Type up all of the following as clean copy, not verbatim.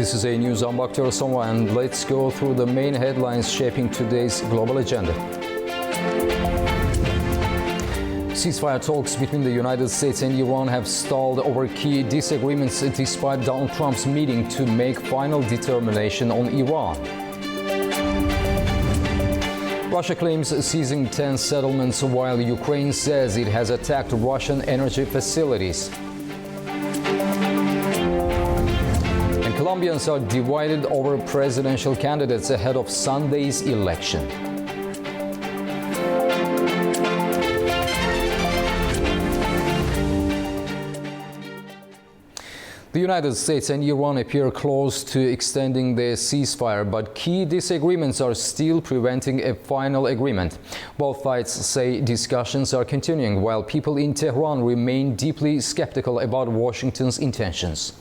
This is a news. I'm Bakhtiar Somwa, and let's go through the main headlines shaping today's global agenda. Ceasefire talks between the United States and Iran have stalled over key disagreements despite Donald Trump's meeting to make final determination on Iran. Russia claims seizing 10 settlements while Ukraine says it has attacked Russian energy facilities. And Colombians are divided over presidential candidates ahead of Sunday's election. The United States and Iran appear close to extending the ceasefire, but key disagreements are still preventing a final agreement. Both sides say discussions are continuing, while people in Tehran remain deeply skeptical about Washington's intentions.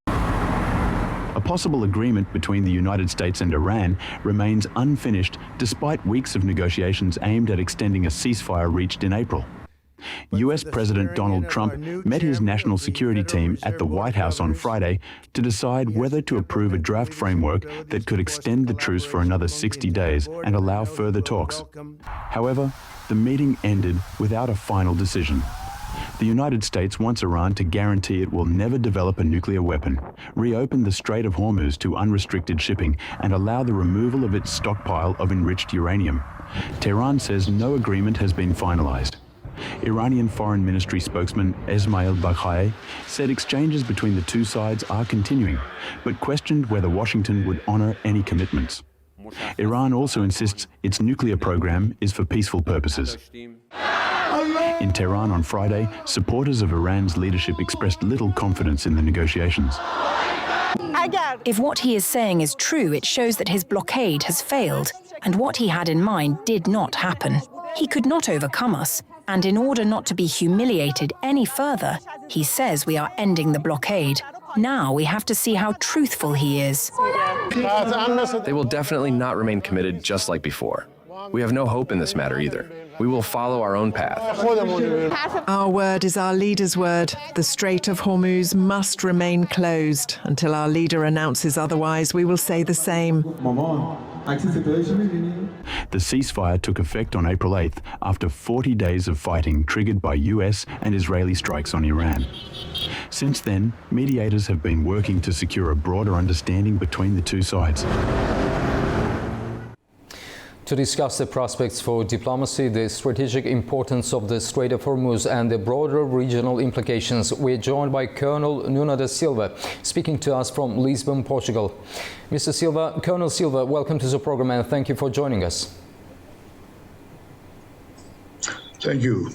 A possible agreement between the United States and Iran remains unfinished despite weeks of negotiations aimed at extending a ceasefire reached in April. US President Donald Trump met his national security team at the White House on Friday to decide whether to approve a draft framework that could extend the truce for another 60 days and allow further talks. However, the meeting ended without a final decision. The United States wants Iran to guarantee it will never develop a nuclear weapon, reopen the Strait of Hormuz to unrestricted shipping, and allow the removal of its stockpile of enriched uranium. Tehran says no agreement has been finalized. Iranian Foreign Ministry spokesman Esmail Baghai said exchanges between the two sides are continuing, but questioned whether Washington would honor any commitments. Iran also insists its nuclear program is for peaceful purposes. In Tehran on Friday, supporters of Iran's leadership expressed little confidence in the negotiations. If what he is saying is true, it shows that his blockade has failed, and what he had in mind did not happen. He could not overcome us. And in order not to be humiliated any further, he says we are ending the blockade. Now we have to see how truthful he is. They will definitely not remain committed just like before. We have no hope in this matter either. We will follow our own path. Our word is our leader's word. The Strait of Hormuz must remain closed. Until our leader announces otherwise, we will say the same. The ceasefire took effect on April 8th after 40 days of fighting triggered by US and Israeli strikes on Iran. Since then, mediators have been working to secure a broader understanding between the two sides. To discuss the prospects for diplomacy, the strategic importance of the Strait of Hormuz, and the broader regional implications, we're joined by Colonel Nuno da Silva, speaking to us from Lisbon, Portugal. Mr. Silva, Colonel Silva, welcome to the program and thank you for joining us. Thank you.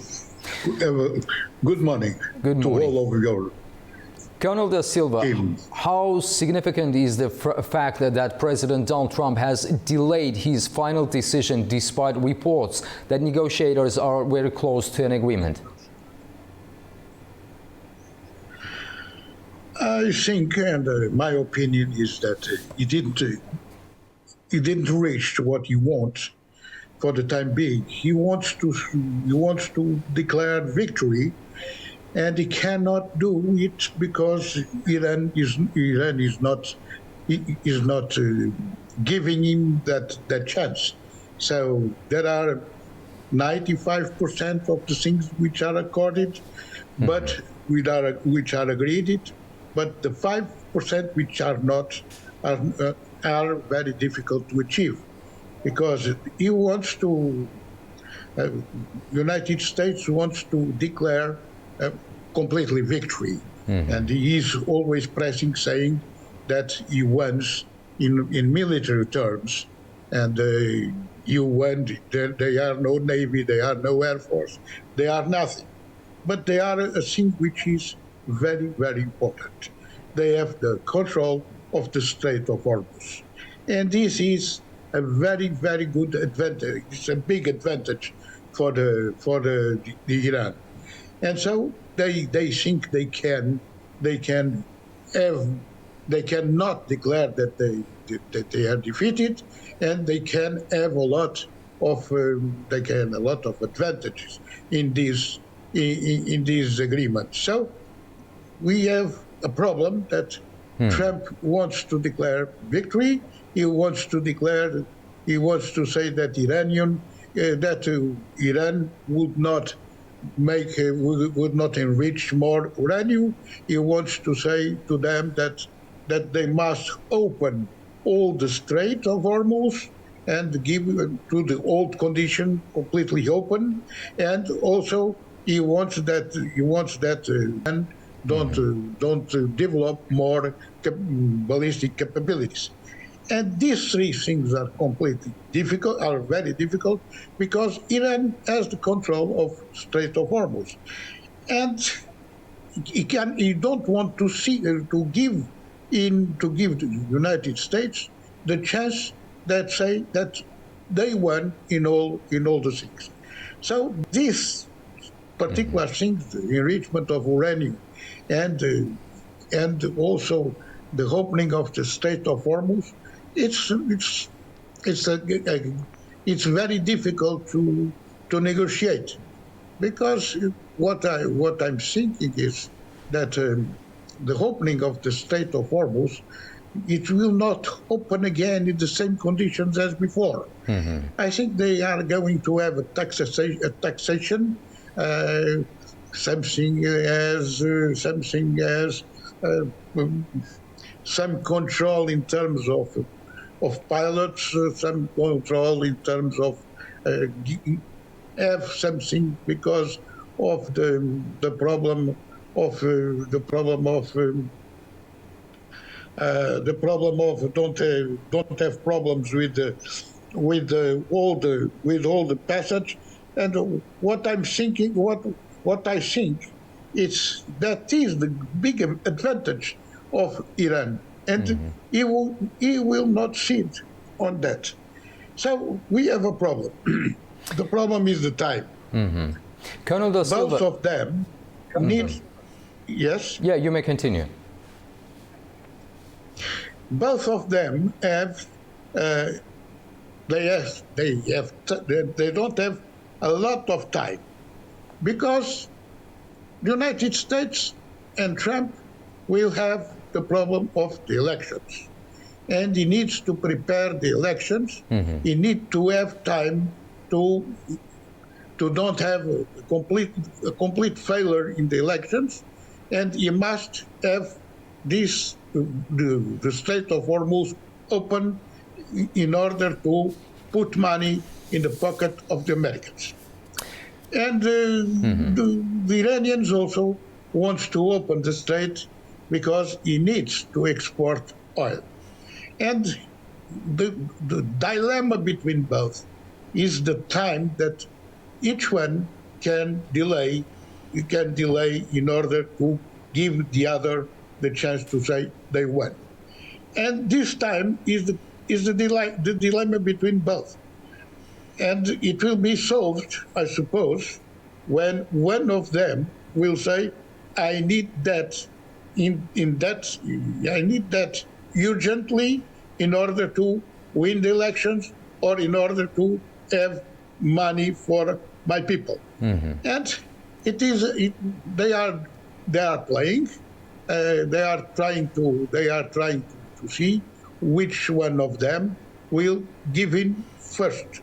Good morning. Good morning to all of you. Colonel da Silva, how significant is the fact that President Donald Trump has delayed his final decision despite reports that negotiators are very close to an agreement? I think, and my opinion is that he didn't reach what he wants for the time being. He wants to declare victory. And he cannot do it because Iran is not giving him that chance. So there are 95% of the things which are accorded, but which are agreed, but the 5% which are not are very difficult to achieve, because he wants to. United States wants to declare completely victory. And he is always pressing, saying that he wins in military terms. And you won, they are no Navy, they are no Air Force, they are nothing. But they are a thing which is very, very important. They have the control of the Strait of Hormuz. And this is a very, very good advantage. It's a big advantage for the Iran. And so they think they cannot declare that they are defeated, and they can have a lot of advantages in this agreement. So we have a problem that Trump wants to declare victory. He wants to say that Iran would not would not enrich more uranium. He wants to say to them that they must open all the Strait of Hormuz and give to the old condition completely open, and also he wants that and don't develop more ballistic capabilities. And these three things are very difficult, because Iran has the control of Strait of Hormuz, and he don't want to give the United States the chance that say that they won in all the things. So this particular thing, the enrichment of uranium, and also the opening of the Strait of Hormuz, it's very difficult to negotiate, because what I'm thinking is that the opening of the Strait of Hormuz, it will not open again in the same conditions as before. I think they are going to have a taxation, something as some control in terms of pilots, some control in terms of have something, because of the problem of don't have problems with all the passage. And what I'm thinking, what I think, that is the big advantage of Iran, and he will not sit on that. So we have a problem. The problem is the time. Colonel Da Silva, both of them need. Yes. Yeah, you may continue. Both of them have. They don't have a lot of time, because the United States and Trump will have the problem of the elections, and he needs to prepare the elections. He needs to have time to not have a complete failure in the elections, and he must have the Strait of Hormuz open in order to put money in the pocket of the Americans. And the Iranians also wants to open the strait because he needs to export oil. And the dilemma between both is the time that each one can delay. You can delay in order to give the other the chance to say they won. And this time is the dilemma between both. And it will be solved, I suppose, when one of them will say, I need that I need that urgently in order to win the elections, or in order to have money for my people. And they are playing. They are trying to see which one of them will give in first.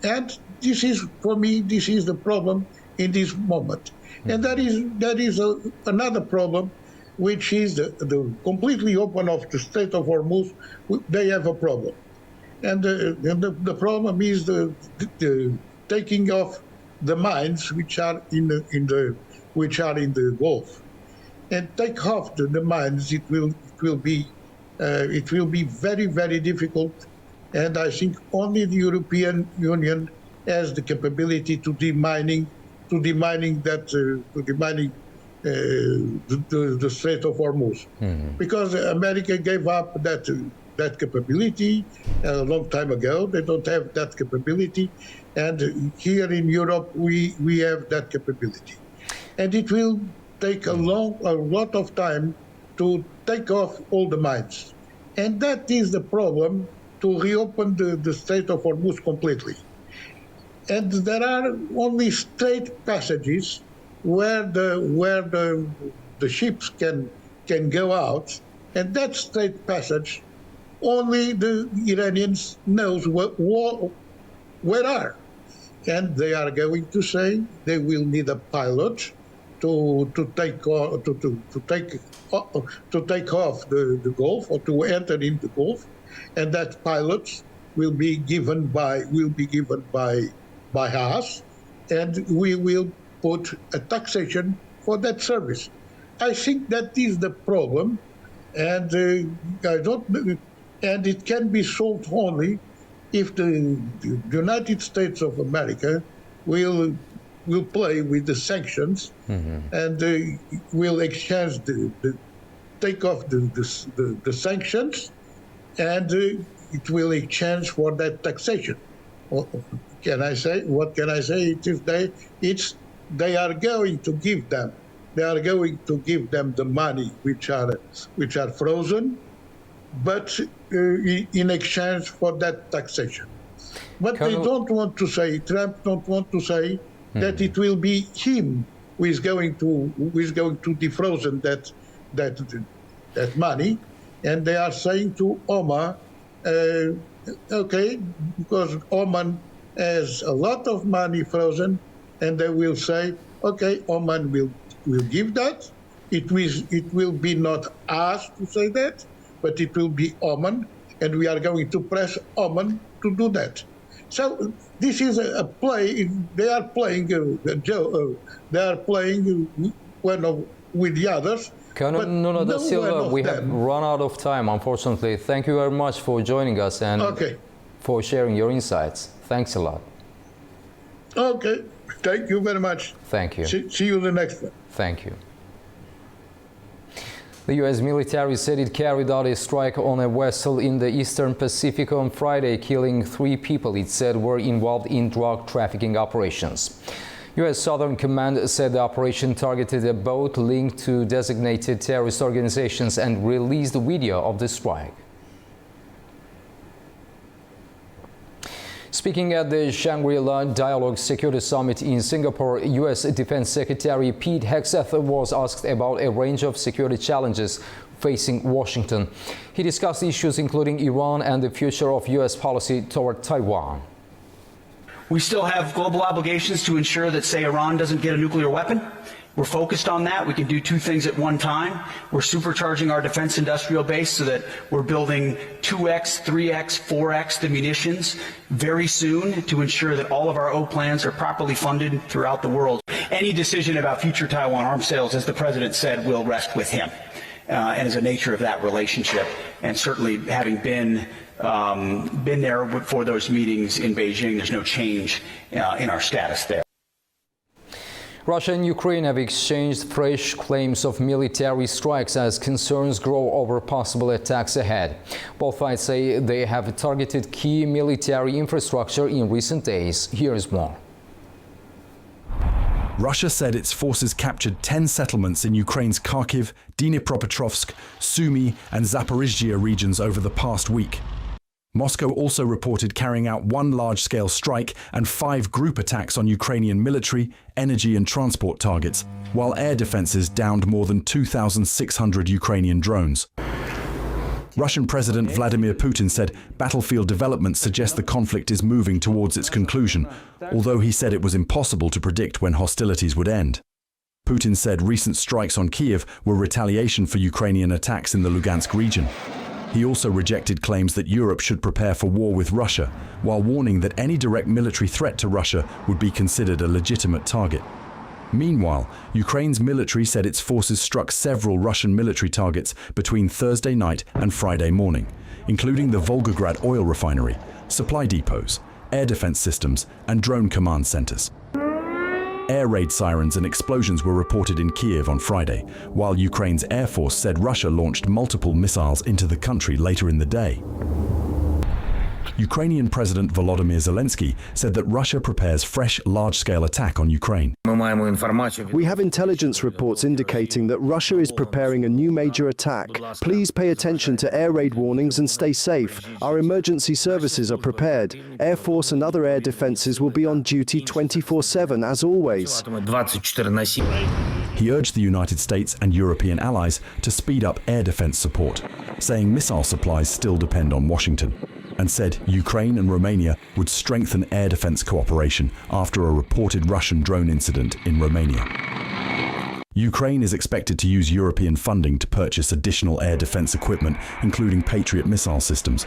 And this is, for me, this is the problem in this moment. And that is another problem, which is the completely open of the Strait of Hormuz. They have a problem, and the problem is the taking off the mines which are in the Gulf, and take off the mines. It will be very, very difficult. And I think only the European Union has the capability to demining the Strait of Hormuz, because America gave up that capability a long time ago. They don't have that capability, and here in Europe we have that capability, and it will take a lot of time to take off all the mines, and that is the problem, to reopen the Strait of Hormuz completely. And there are only straight passages where the ships can can go out, and that straight passage, only the Iranians knows where are. And they are going to say they will need a pilot to take off the Gulf, or to enter in the Gulf, and that pilot will be given by us, and we will put a taxation for that service. I think that is the problem, and and it can be solved only if the United States of America will play with the sanctions, and will exchange take off the sanctions, and it will exchange for that taxation. What can I say? It is they are going to give them. They are going to give them the money which are frozen, but in exchange for that taxation. But they don't want to say, Trump don't want to say that it will be him who is going to defrozen that money, and they are saying to Oman, okay, because Oman has a lot of money frozen, and they will say, okay, Oman will give that. It will be not us to say that, but it will be Oman, and we are going to press Oman to do that. So this is a play. They are playing they are playing with the others. Colonel Nuno da Silva, we have run out of time, unfortunately. Thank you very much for joining us and for sharing your insights. Thanks a lot. Okay, thank you very much. Thank you. See you the next one. Thank you. The U.S. military said it carried out a strike on a vessel in the Eastern Pacific on Friday, killing 3 people it said were involved in drug trafficking operations. U.S. Southern Command said the operation targeted a boat linked to designated terrorist organizations and released a video of the strike. Speaking at the Shangri-La Dialogue Security Summit in Singapore, U.S. Defense Secretary Pete Hegseth was asked about a range of security challenges facing Washington. He discussed issues including Iran and the future of U.S. policy toward Taiwan. We still have global obligations to ensure that, say, Iran doesn't get a nuclear weapon. We're focused on that. We can do 2 things at one time. We're supercharging our defense industrial base so that we're building 2x, 3x, 4x the munitions very soon to ensure that all of our O plans are properly funded throughout the world. Any decision about future Taiwan arms sales, as the President said, will rest with him and is the nature of that relationship. And certainly having been there for those meetings in Beijing, there's no change in our status there. Russia and Ukraine have exchanged fresh claims of military strikes as concerns grow over possible attacks ahead. Both sides say they have targeted key military infrastructure in recent days. Here's more. Russia said its forces captured 10 settlements in Ukraine's Kharkiv, Dnipropetrovsk, Sumy and Zaporizhzhia regions over the past week. Moscow also reported carrying out 1 large-scale strike and 5 group attacks on Ukrainian military, energy and transport targets, while air defenses downed more than 2,600 Ukrainian drones. Russian President Vladimir Putin said battlefield developments suggest the conflict is moving towards its conclusion, although he said it was impossible to predict when hostilities would end. Putin said recent strikes on Kyiv were retaliation for Ukrainian attacks in the Lugansk region. He also rejected claims that Europe should prepare for war with Russia, while warning that any direct military threat to Russia would be considered a legitimate target. Meanwhile, Ukraine's military said its forces struck several Russian military targets between Thursday night and Friday morning, including the Volgograd oil refinery, supply depots, air defense systems, and drone command centers. Air raid sirens and explosions were reported in Kyiv on Friday, while Ukraine's Air Force said Russia launched multiple missiles into the country later in the day. Ukrainian President Volodymyr Zelensky said that Russia prepares fresh large-scale attack on Ukraine. We have intelligence reports indicating that Russia is preparing a new major attack. Please pay attention to air raid warnings and stay safe. Our emergency services are prepared. Air Force and other air defenses will be on duty 24/7 as always. He urged the United States and European allies to speed up air defense support, saying missile supplies still depend on Washington, and said Ukraine and Romania would strengthen air defense cooperation after a reported Russian drone incident in Romania. Ukraine is expected to use European funding to purchase additional air defense equipment, including Patriot missile systems.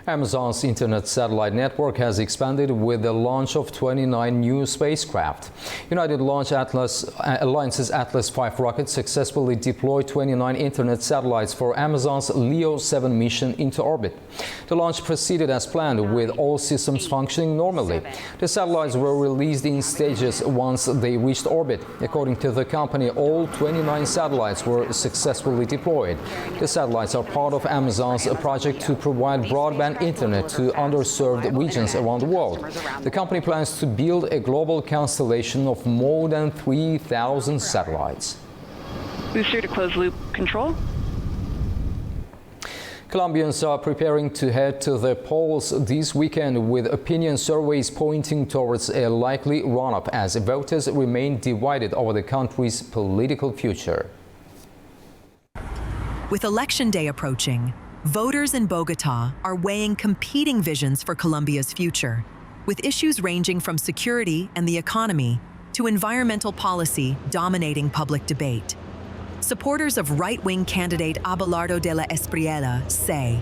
Amazon's internet satellite network has expanded with the launch of 29 new spacecraft. United Launch Alliance's Atlas V rocket successfully deployed 29 internet satellites for Amazon's LEO 7 mission into orbit. The launch proceeded as planned, with all systems functioning normally. The satellites were released in stages once they reached orbit. According to the company, all 29 satellites were successfully deployed. The satellites are part of Amazon's project to provide broadband internet to underserved regions around the world. The company plans to build a global constellation of more than 3,000 satellites. Booster to closed-loop control. Colombians are preparing to head to the polls this weekend, with opinion surveys pointing towards a likely run-up as voters remain divided over the country's political future. With Election Day approaching, voters in Bogotá are weighing competing visions for Colombia's future, with issues ranging from security and the economy to environmental policy dominating public debate. Supporters of right-wing candidate Abelardo de la Espriella say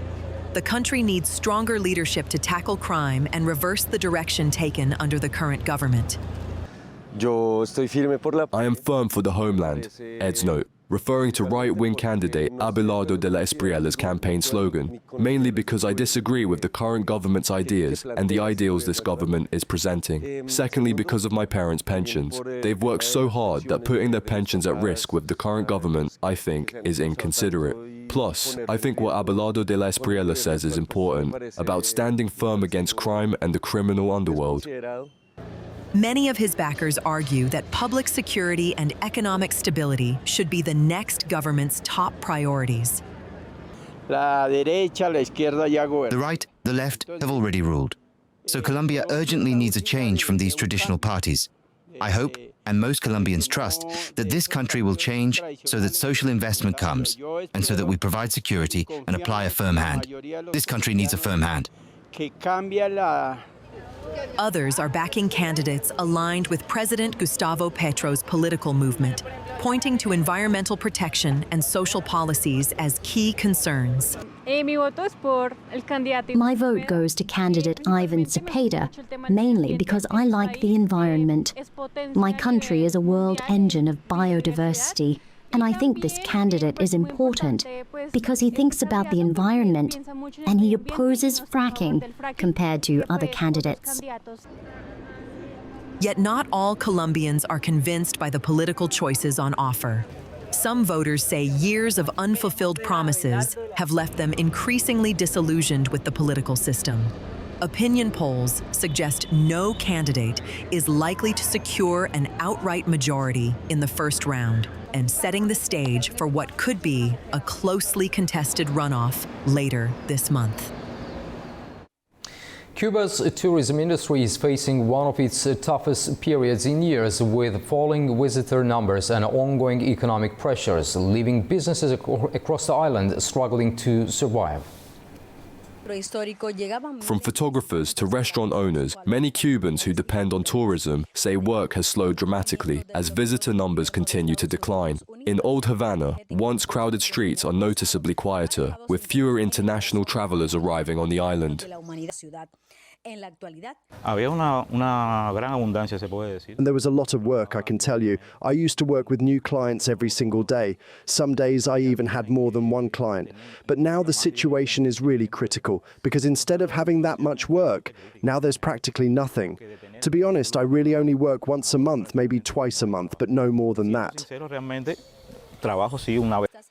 the country needs stronger leadership to tackle crime and reverse the direction taken under the current government. I am firm for the homeland, Ed's note, referring to right-wing candidate Abelardo de la Espriella's campaign slogan, mainly because I disagree with the current government's ideas and the ideals this government is presenting. Secondly, because of my parents' pensions. They've worked so hard that putting their pensions at risk with the current government, I think, is inconsiderate. Plus, I think what Abelardo de la Espriella says is important about standing firm against crime and the criminal underworld. Many of his backers argue that public security and economic stability should be the next government's top priorities. The right, the left have already ruled. So Colombia urgently needs a change from these traditional parties. I hope, and most Colombians trust, that this country will change so that social investment comes, and so that we provide security and apply a firm hand. This country needs a firm hand. Others are backing candidates aligned with President Gustavo Petro's political movement, pointing to environmental protection and social policies as key concerns. My vote goes to candidate Ivan Cepeda, mainly because I like the environment. My country is a world engine of biodiversity, and I think this candidate is important because he thinks about the environment and he opposes fracking compared to other candidates. Yet not all Colombians are convinced by the political choices on offer. Some voters say years of unfulfilled promises have left them increasingly disillusioned with the political system. Opinion polls suggest no candidate is likely to secure an outright majority in the first round, and setting the stage for what could be a closely contested runoff later this month. Cuba's tourism industry is facing one of its toughest periods in years, with falling visitor numbers and ongoing economic pressures, leaving businesses across the island struggling to survive. From photographers to restaurant owners, many Cubans who depend on tourism say work has slowed dramatically as visitor numbers continue to decline. In Old Havana, once crowded streets are noticeably quieter, with fewer international travelers arriving on the island. And there was a lot of work, I can tell you. I used to work with new clients every single day. Some days I even had more than one client. But now the situation is really critical, because instead of having that much work, now there's practically nothing. To be honest, I really only work once a month, maybe twice a month, but no more than that.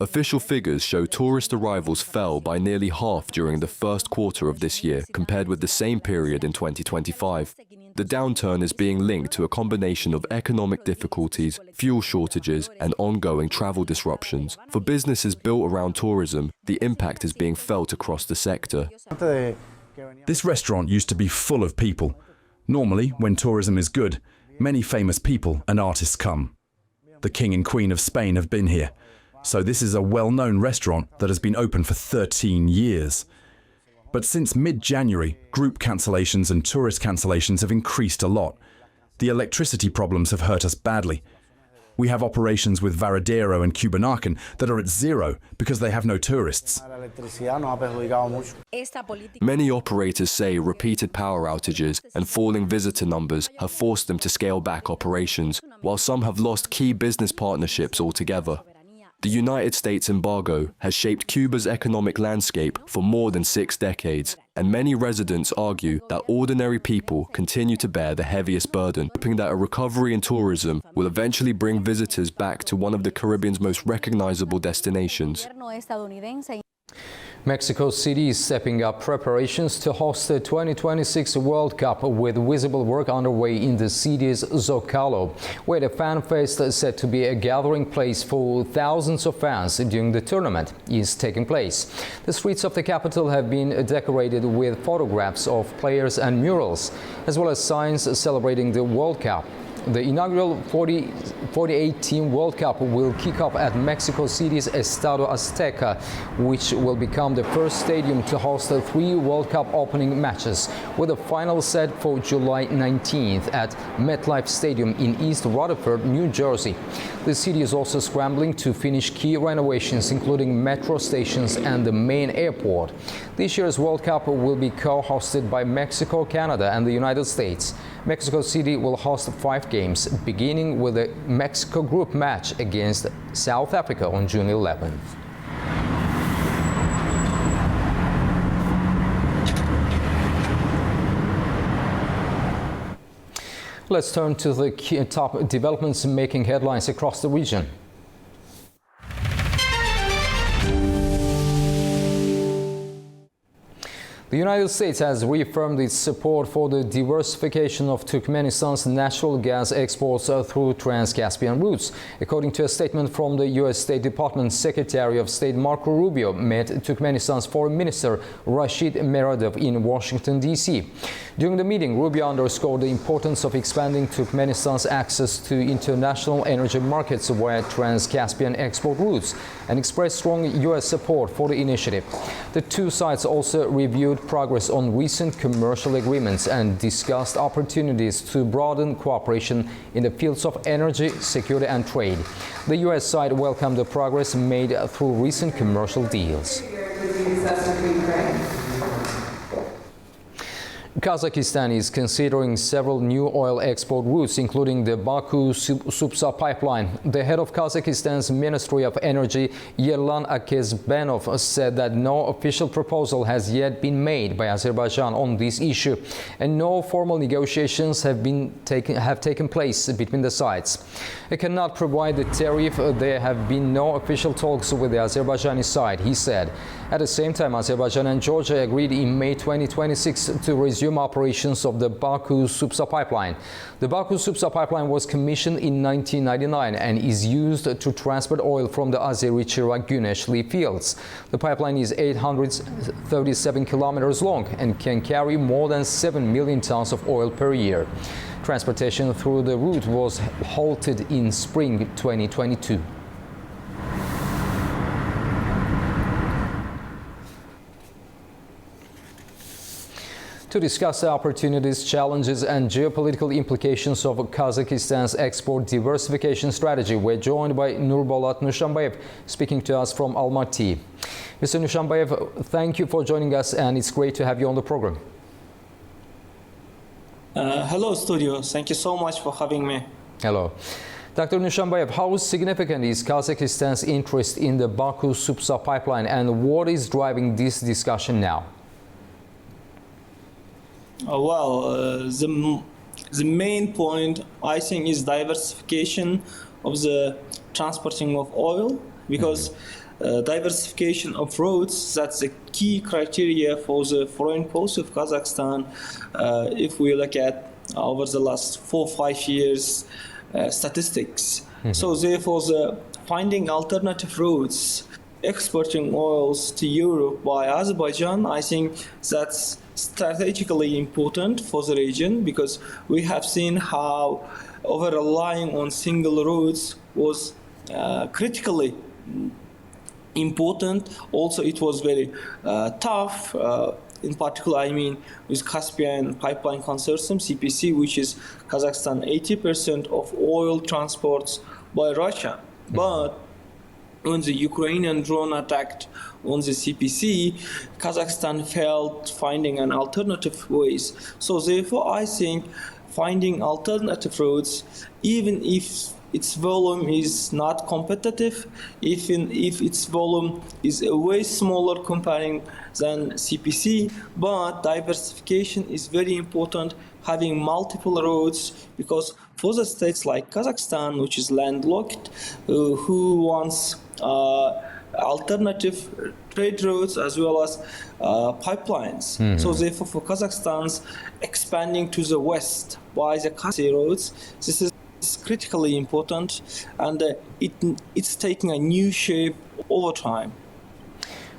Official figures show tourist arrivals fell by nearly half during the first quarter of this year compared with the same period in 2025. The downturn is being linked to a combination of economic difficulties, fuel shortages, and ongoing travel disruptions. For businesses built around tourism, the impact is being felt across the sector. This restaurant used to be full of people. Normally, when tourism is good, Many famous people and artists come. The King and Queen of Spain have been here. So this is a well-known restaurant that has been open for 13 years. But since mid-January, group cancellations and tourist cancellations have increased a lot. The electricity problems have hurt us badly. We have operations with Varadero and Cuba that are at zero because they have no tourists. Many operators say repeated power outages and falling visitor numbers have forced them to scale back operations, while some have lost key business partnerships altogether. The United States embargo has shaped Cuba's economic landscape for more than 6 decades, and many residents argue that ordinary people continue to bear the heaviest burden, hoping that a recovery in tourism will eventually bring visitors back to one of the Caribbean's most recognizable destinations. Mexico City is stepping up preparations to host the 2026 World Cup with visible work underway in the city's Zocalo, where the fan fest is said to be a gathering place for thousands of fans during the tournament is taking place. The streets of the capital have been decorated with photographs of players and murals, as well as signs celebrating the World Cup. The inaugural 48-team World Cup will kick off at Mexico City's Estadio Azteca, which will become the first stadium to host the 3 World Cup opening matches, with a final set for July 19th at MetLife Stadium in East Rutherford, New Jersey. The city is also scrambling to finish key renovations, including metro stations and the main airport. This year's World Cup will be co-hosted by Mexico, Canada, and the United States. Mexico City will host 5 games, beginning with a Mexico group match against South Africa on June 11th. Let's turn to the top developments making headlines across the region. The United States has reaffirmed its support for the diversification of Turkmenistan's natural gas exports through Trans-Caspian routes. According to a statement from the U.S. State Department, Secretary of State Marco Rubio met Turkmenistan's Foreign Minister Rashid Meradov in Washington, D.C. During the meeting, Rubio underscored the importance of expanding Turkmenistan's access to international energy markets via Trans-Caspian export routes and expressed strong U.S. support for the initiative. The two sides also reviewed progress on recent commercial agreements and discussed opportunities to broaden cooperation in the fields of energy, security and trade. The U.S. side welcomed the progress made through recent commercial deals. Kazakhstan is considering several new oil export routes, including the Baku-Supsa pipeline. The head of Kazakhstan's Ministry of Energy, Yerlan Akezbenov, said that no official proposal has yet been made by Azerbaijan on this issue, and no formal negotiations have taken place between the sides. It cannot provide the tariff. There have been no official talks with the Azerbaijani side, he said. At the same time, Azerbaijan and Georgia agreed in May 2026 to resume operations of the Baku-Supsa pipeline. The Baku-Supsa pipeline was commissioned in 1999 and is used to transport oil from the Azeri-Chirag-Guneshli fields. The pipeline is 837 kilometers long and can carry more than 7 million tons of oil per year. Transportation through the route was halted in spring 2022. To discuss the opportunities, challenges and geopolitical implications of Kazakhstan's export diversification strategy, we're joined by Nurbolat Nushambayev, speaking to us from Almaty. Mr. Nushambayev, thank you for joining us, and it's great to have you on the program. Hello, studio. Thank you so much for having me. Hello. Dr. Nushambayev, how significant is Kazakhstan's interest in the Baku-Supsa pipeline, and what is driving this discussion now? The main point, I think, is diversification of the transporting of oil, because diversification of routes, that's the key criteria for the foreign policy of Kazakhstan. If we look at over the last 4 or 5 years statistics. So therefore, finding alternative routes, exporting oils to Europe by Azerbaijan, I think that's strategically important for the region, because we have seen how over-relying on single routes was critically important. Also, it was very tough. In particular, I mean, with Caspian Pipeline Consortium, CPC, which is Kazakhstan 80% of oil transports by Russia. But when the Ukrainian drone attacked on the CPC, Kazakhstan failed finding an alternative ways. So therefore, I think finding alternative routes, even if its volume is not competitive, even if its volume is way smaller comparing than CPC, but diversification is very important, having multiple routes, because for the states like Kazakhstan, which is landlocked, who wants alternative trade routes as well as pipelines. So therefore, for Kazakhstan's expanding to the west by the Caspian roads, this is critically important, and it's taking a new shape over time.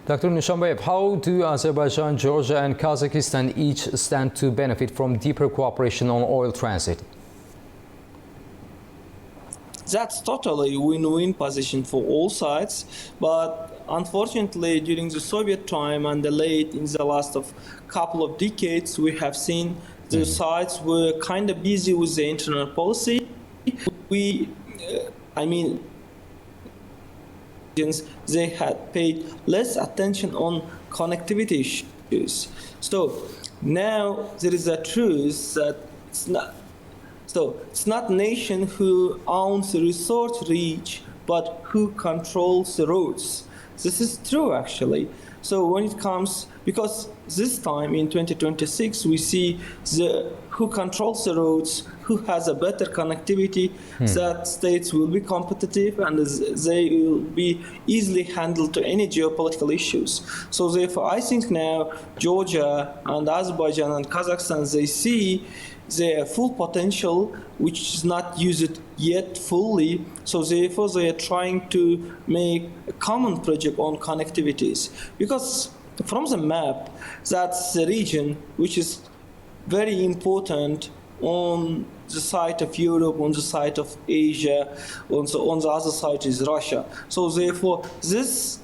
Dr. Nushanbayev, how do Azerbaijan, Georgia and Kazakhstan each stand to benefit from deeper cooperation on oil transit? That's totally win-win position for all sides, but unfortunately during the Soviet time and the late in the last couple of decades, we have seen the sides were kind of busy with the internal policy. They had paid less attention on connectivity issues. So now there is a truth that it's not nation who owns the resource rich, but who controls the roads. This is true, actually. So when it comes, because this time in 2026, we see who controls the roads, who has a better connectivity, that states will be competitive and they will be easily handled to any geopolitical issues. So therefore, I think now Georgia and Azerbaijan and Kazakhstan, they see their full potential, which is not used yet fully. So therefore, they are trying to make a common project on connectivities. Because from the map, that's the region which is very important on the side of Europe, on the side of Asia, on the other side is Russia. So therefore, this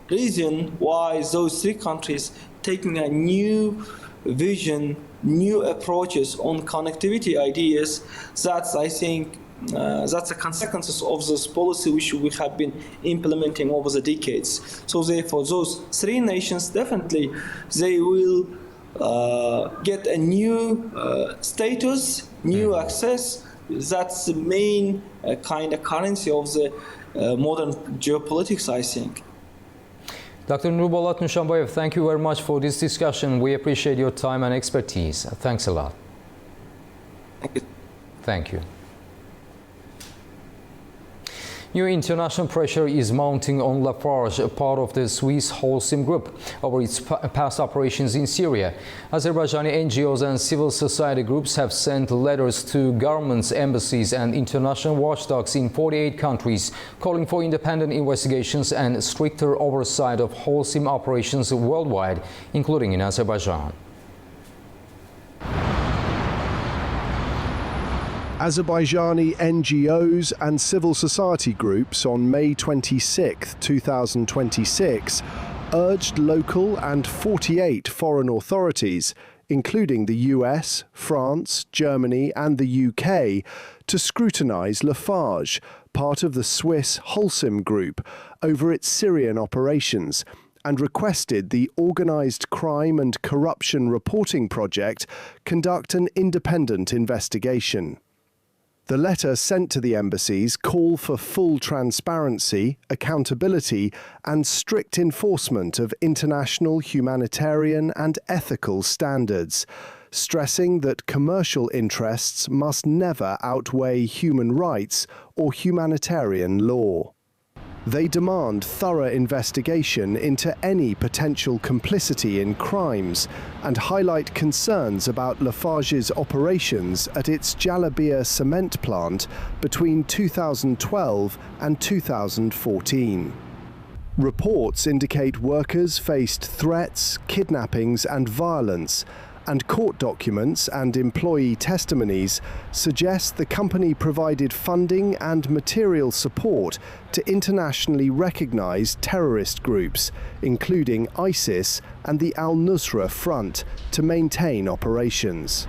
reason why those three countries taking a new vision, new approaches on connectivity ideas, that's, I think, that's the consequences of this policy which we have been implementing over the decades. So therefore, those three nations definitely, they will get a new status, new access. That's the main kind of currency of the modern geopolitics, I think. Dr. Nurbolat Nushanbayev, thank you very much for this discussion. We appreciate your time and expertise. Thanks a lot. Thank you. Thank you. New international pressure is mounting on Lafarge, a part of the Swiss Holcim Group, over its past operations in Syria. Azerbaijani NGOs and civil society groups have sent letters to governments, embassies and international watchdogs in 48 countries, calling for independent investigations and stricter oversight of Holcim operations worldwide, including in Azerbaijan. Azerbaijani NGOs and civil society groups on May 26, 2026, urged local and 48 foreign authorities, including the US, France, Germany and the UK, to scrutinise Lafarge, part of the Swiss Holcim Group, over its Syrian operations, and requested the Organised Crime and Corruption Reporting Project conduct an independent investigation. The letter sent to the embassies call for full transparency, accountability and strict enforcement of international humanitarian and ethical standards, stressing that commercial interests must never outweigh human rights or humanitarian law. They demand thorough investigation into any potential complicity in crimes and highlight concerns about Lafarge's operations at its Jalabia cement plant between 2012 and 2014. Reports indicate workers faced threats, kidnappings and violence, and court documents and employee testimonies suggest the company provided funding and material support to internationally recognized terrorist groups, including ISIS and the al-Nusra Front, to maintain operations.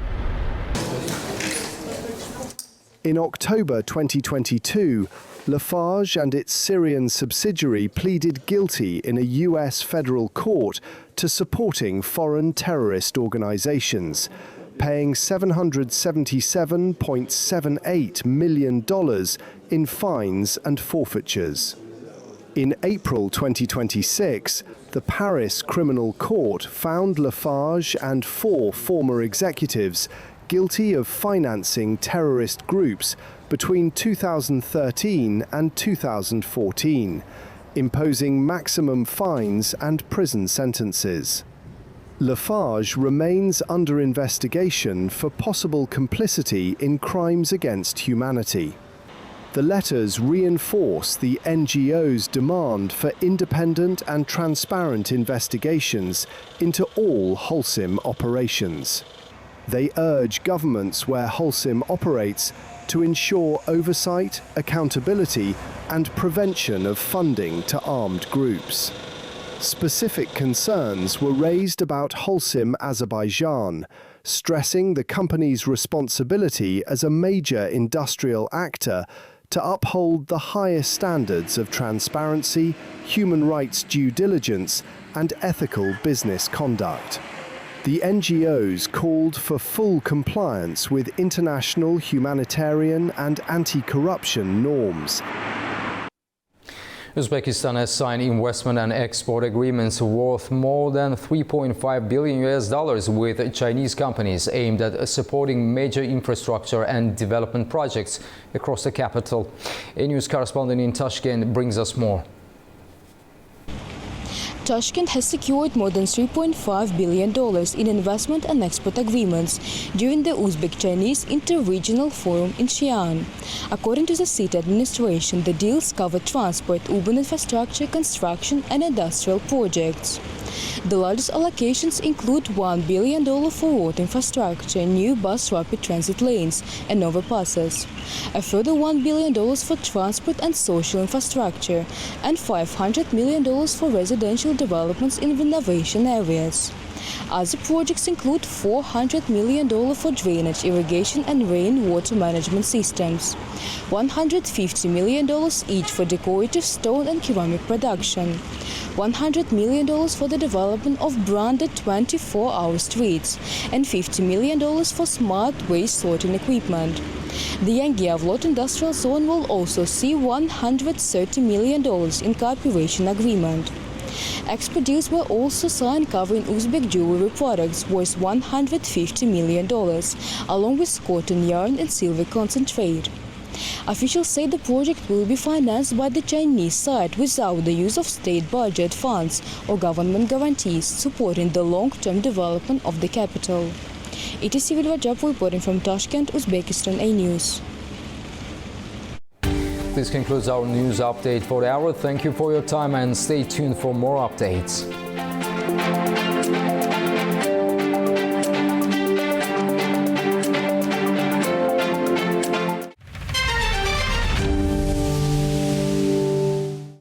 In October 2022, Lafarge and its Syrian subsidiary pleaded guilty in a US federal court to supporting foreign terrorist organizations, paying $777.78 million in fines and forfeitures. In April 2026, the Paris Criminal Court found Lafarge and 4 former executives guilty of financing terrorist groups between 2013 and 2014, imposing maximum fines and prison sentences. Lafarge remains under investigation for possible complicity in crimes against humanity. The letters reinforce the NGO's demand for independent and transparent investigations into all Holcim operations. They urge governments where Holcim operates to ensure oversight, accountability, and prevention of funding to armed groups. Specific concerns were raised about Holcim Azerbaijan, stressing the company's responsibility as a major industrial actor to uphold the highest standards of transparency, human rights due diligence, and ethical business conduct. The NGOs called for full compliance with international humanitarian and anti-corruption norms. Uzbekistan has signed investment and export agreements worth more than $3.5 billion with Chinese companies aimed at supporting major infrastructure and development projects across the capital. A news correspondent in Tashkent brings us more. Tashkent has secured more than $3.5 billion in investment and export agreements during the Uzbek-Chinese Inter-Regional Forum in Xi'an. According to the city administration, the deals cover transport, urban infrastructure, construction and industrial projects. The largest allocations include $1 billion for road infrastructure, new bus rapid transit lanes and overpasses, a further $1 billion for transport and social infrastructure, and $500 million for residential developments in renovation areas. Other projects include $400 million for drainage, irrigation and rainwater management systems, $150 million each for decorative stone and ceramic production, $100 million for the development of branded 24-hour streets, and $50 million for smart waste sorting equipment. The Yangiavlot industrial zone will also see $130 million in cooperation agreement. Export deals were also signed covering Uzbek jewelry products worth $150 million, along with cotton yarn and silver concentrate. Officials say the project will be financed by the Chinese side without the use of state budget funds or government guarantees, supporting the long-term development of the capital. It is Sivil Rajab reporting from Tashkent, Uzbekistan A News. This concludes our news update for the hour. Thank you for your time and stay tuned for more updates.